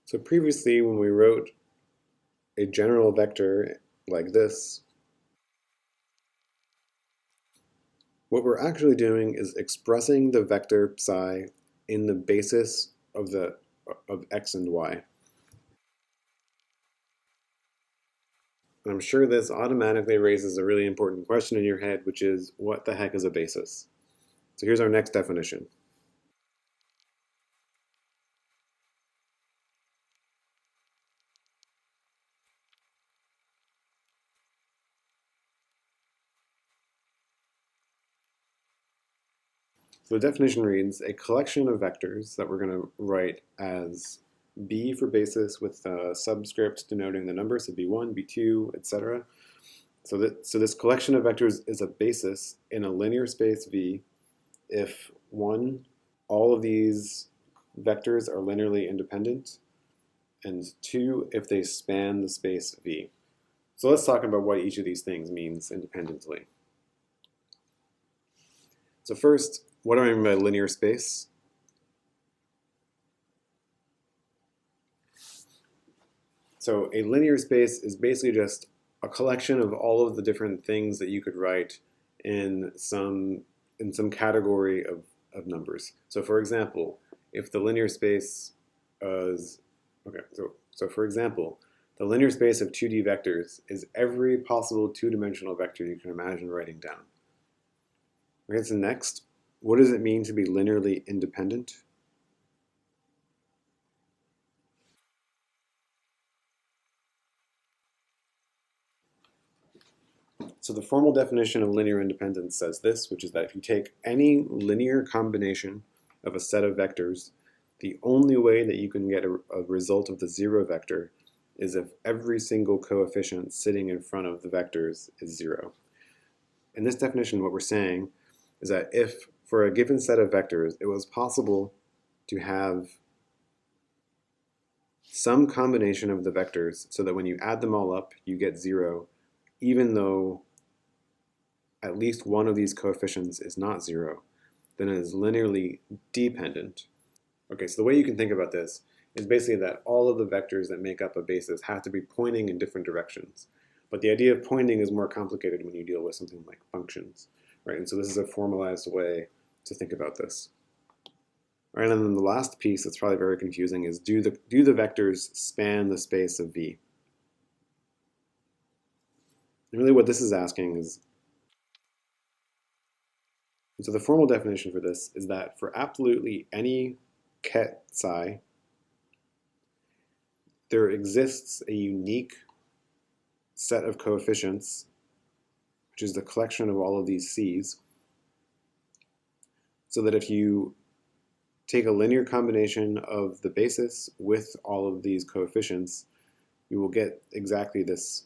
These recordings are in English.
So previously, when we wrote a general vector like this, what we're actually doing is expressing the vector psi in the basis of x and y. And I'm sure this automatically raises a really important question in your head, which is, what the heck is a basis? So here's our next definition. So the definition reads, a collection of vectors that we're going to write as b for basis with a subscript denoting the number, so b1, b2, etc. So this collection of vectors is a basis in a linear space V if, one, all of these vectors are linearly independent, and two, if they span the space V. So let's talk about what each of these things means independently. So first, what do I mean by linear space? So a linear space is basically just a collection of all of the different things that you could write in some category of numbers. So for example, if the linear space is, okay, so for example, the linear space of 2D vectors is every possible two-dimensional vector you can imagine writing down. Okay, so next, what does it mean to be linearly independent? So the formal definition of linear independence says this, which is that if you take any linear combination of a set of vectors, the only way that you can get a result of the zero vector is if every single coefficient sitting in front of the vectors is zero. In this definition, what we're saying is that if for a given set of vectors, it was possible to have some combination of the vectors so that when you add them all up, you get zero, even though at least one of these coefficients is not zero, then it is linearly dependent. Okay, so the way you can think about this is basically that all of the vectors that make up a basis have to be pointing in different directions. But the idea of pointing is more complicated when you deal with something like functions, right? And so this is a formalized way to think about this. All right, and then the last piece that's probably very confusing is, do the vectors span the space of V? And really what this is asking is, so the formal definition for this is that for absolutely any ket psi, there exists a unique set of coefficients, which is the collection of all of these c's, so that if you take a linear combination of the basis with all of these coefficients, you will get exactly this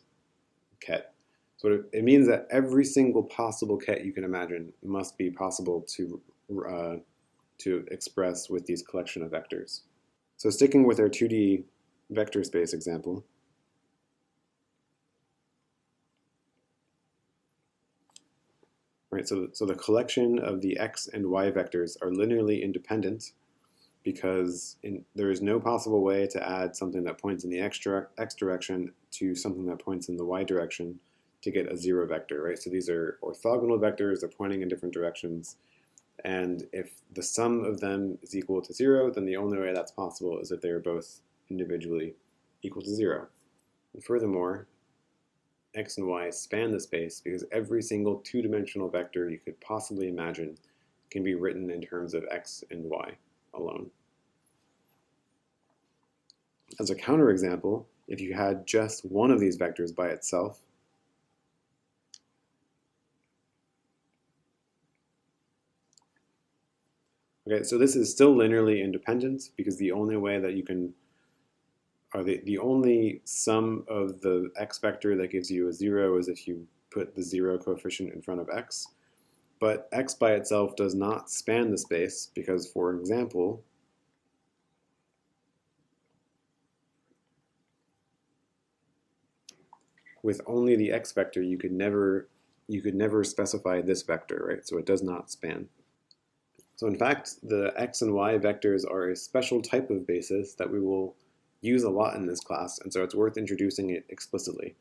ket. So it means that every single possible ket you can imagine must be possible to express with these collection of vectors. So sticking with our 2D vector space example, right? So the collection of the x and y vectors are linearly independent because there is no possible way to add something that points in the x direction to something that points in the y direction to get a zero vector, right? So these are orthogonal vectors, they're pointing in different directions. And if the sum of them is equal to zero, then the only way that's possible is if they are both individually equal to zero. And furthermore, x and y span the space because every single two-dimensional vector you could possibly imagine can be written in terms of x and y alone. As a counterexample, if you had just one of these vectors by itself, okay, so this is still linearly independent because the only way that you can, or the only sum of the x vector that gives you a zero is if you put the zero coefficient in front of x. But x by itself does not span the space because, for example, with only the x vector, you could never specify this vector, right? So it does not span. So in fact, the x and y vectors are a special type of basis that we will use a lot in this class, and so it's worth introducing it explicitly.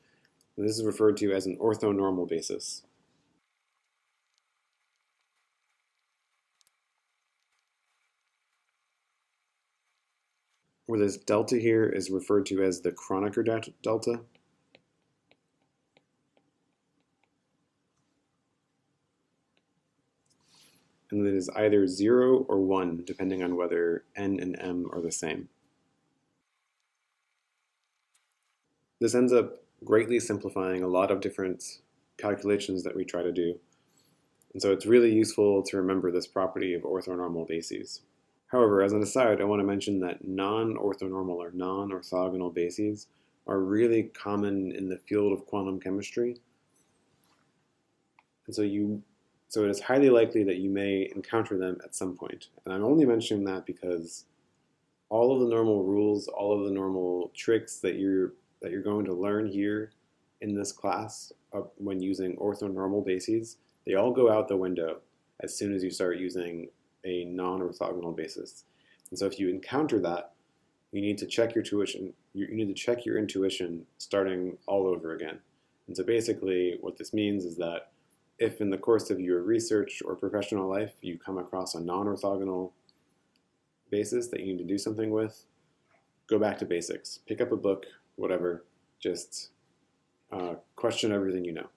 And this is referred to as an orthonormal basis, where this delta here is referred to as the Kronecker delta. And it is either 0 or 1, depending on whether n and m are the same. This ends up greatly simplifying a lot of different calculations that we try to do. And so it's really useful to remember this property of orthonormal bases. However, as an aside, I want to mention that non-orthonormal or non-orthogonal bases are really common in the field of quantum chemistry. And so it is highly likely that you may encounter them at some point. And I'm only mentioning that because all of the normal rules, all of the normal tricks that you're going to learn here in this class when using orthonormal bases, they all go out the window as soon as you start using a non-orthogonal basis. And so if you encounter that, you need to check your tuition. You need to check your intuition starting all over again. And so basically what this means is that if in the course of your research or professional life you come across a non-orthogonal basis that you need to do something with, go back to basics. Pick up a book, whatever, just question everything you know.